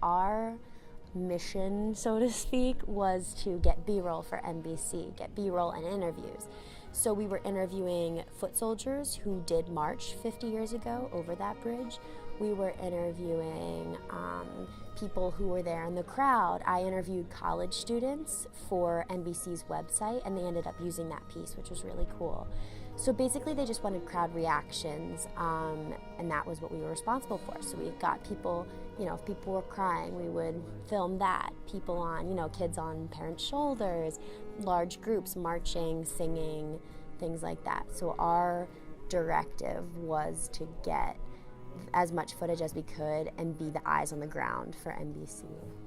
our mission, so to speak, was to get B-roll for NBC, get B-roll and interviews. So we were interviewing foot soldiers who did march 50 years ago over that bridge. We were interviewing people who were there in the crowd. I interviewed college students for NBC's website, and they ended up using that piece, which was really cool. So basically they just wanted crowd reactions, and that was what we were responsible for. So we got people, if people were crying, we would film that. People on, kids on parents' shoulders, large groups marching, singing, things like that. So our directive was to get as much footage as we could and be the eyes on the ground for NBC.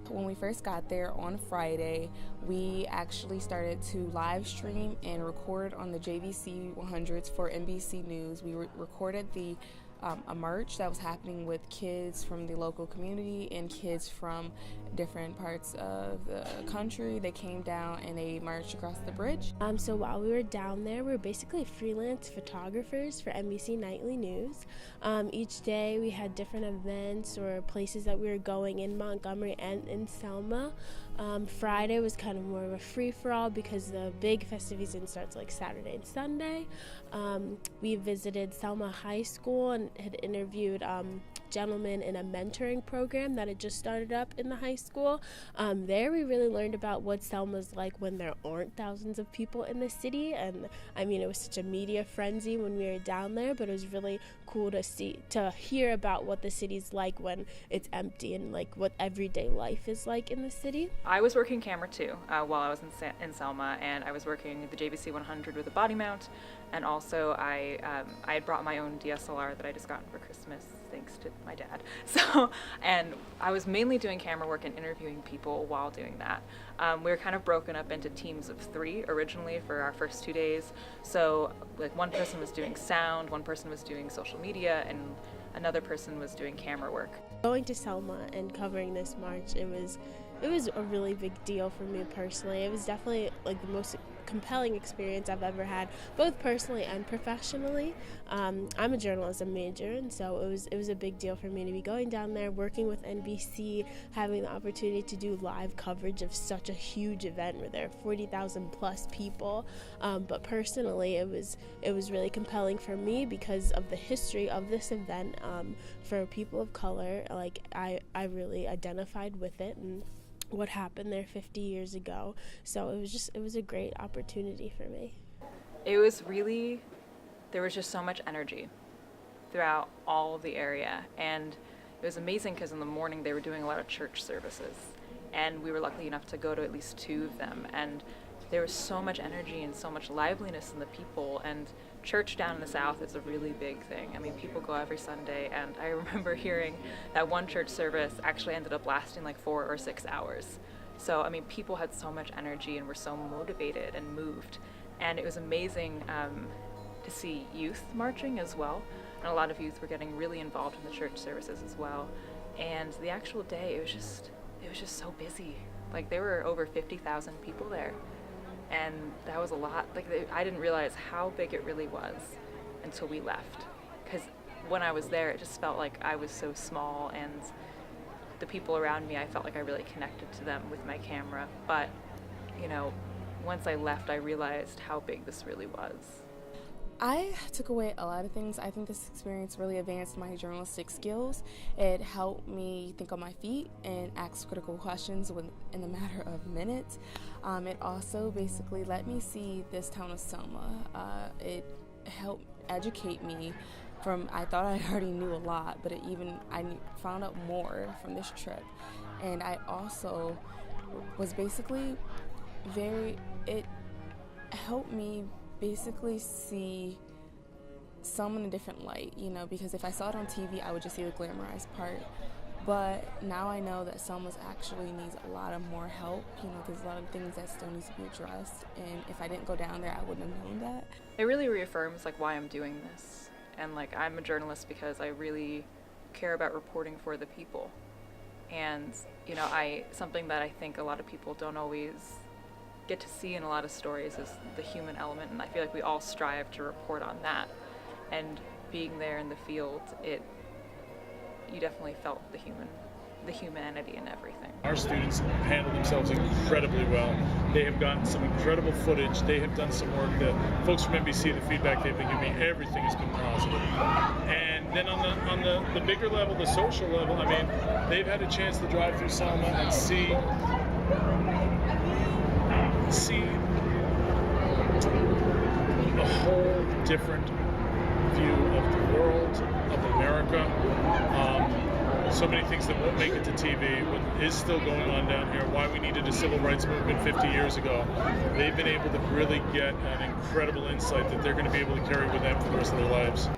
When we first got there on Friday, we actually started to live stream and record on the JVC 100s for NBC News. We recorded a march that was happening with kids from the local community and kids from different parts of the country. They came down and they marched across the bridge. So while we were down there, we were basically freelance photographers for NBC Nightly News. Each day we had different events or places that we were going in Montgomery and in Selma. Friday was kind of more of a free-for-all because the big festive season starts like Saturday and Sunday. We visited Selma High School and had interviewed gentlemen in a mentoring program that had just started up in the high school. There we really learned about what Selma's like when there aren't thousands of people in the city, and it was such a media frenzy when we were down there, but it was really cool to hear about what the city's like when it's empty and like what everyday life is like in the city. I was working camera too while I was in Selma, and I was working the JVC 100 with a body mount, and also I had brought my own DSLR that I just gotten for Christmas, thanks to my dad. And I was mainly doing camera work and interviewing people while doing that. We were kind of broken up into teams of 3 originally for our first 2 days. So like one person was doing sound, one person was doing social media, and another person was doing camera work. Going to Selma and covering this march, it was a really big deal for me personally. It was definitely like the most compelling experience I've ever had, both personally and professionally. I'm a journalism major, and so it was a big deal for me to be going down there, working with NBC, having the opportunity to do live coverage of such a huge event where there are 40,000 plus people. But personally, it was really compelling for me because of the history of this event. For people of color, like I really identified with it and what happened there 50 years ago. So it was a great opportunity for me. There was just so much energy throughout all of the area, and it was amazing because in the morning they were doing a lot of church services, and we were lucky enough to go to at least 2 of them, and there was so much energy and so much liveliness in the people, and church down in the South is a really big thing. People go every Sunday, and I remember hearing that one church service actually ended up lasting like 4 or 6 hours. So, people had so much energy and were so motivated and moved, and it was amazing to see youth marching as well, and a lot of youth were getting really involved in the church services as well. And the actual day, it was just so busy. Like, there were over 50,000 people there. And that was a lot. I didn't realize how big it really was until we left. Because when I was there, it just felt like I was so small, and the people around me, I felt like I really connected to them with my camera. But, once I left, I realized how big this really was. I took away a lot of things. I think this experience really advanced my journalistic skills. It helped me think on my feet and ask critical questions in a matter of minutes. It also basically let me see this town of Selma. It helped educate me I thought I already knew a lot, but I found out more from this trip. And I also was basically it helped me basically see some in a different light, because if I saw it on TV, I would just see the glamorized part. But now I know that Selma's actually needs a lot of more help. There's a lot of things that still needs to be addressed, and if I didn't go down there, I wouldn't have known that. It really reaffirms why I'm doing this, and I'm a journalist because I really care about reporting for the people. And something that I think a lot of people don't always get to see in a lot of stories is the human element, and I feel like we all strive to report on that. And being there in the field, you definitely felt the human the humanity in everything. Our students handle themselves incredibly well. They have gotten some incredible footage. They have done some work. The folks from NBC, the feedback they've been giving me, everything has been positive. And then on the bigger level, the social level, I mean, they've had a chance to drive through Selma and see a whole different view of the world, of America. So many things that won't make it to TV, what is still going on down here, why we needed a civil rights movement 50 years ago. They've been able to really get an incredible insight that they're going to be able to carry with them for the rest of their lives.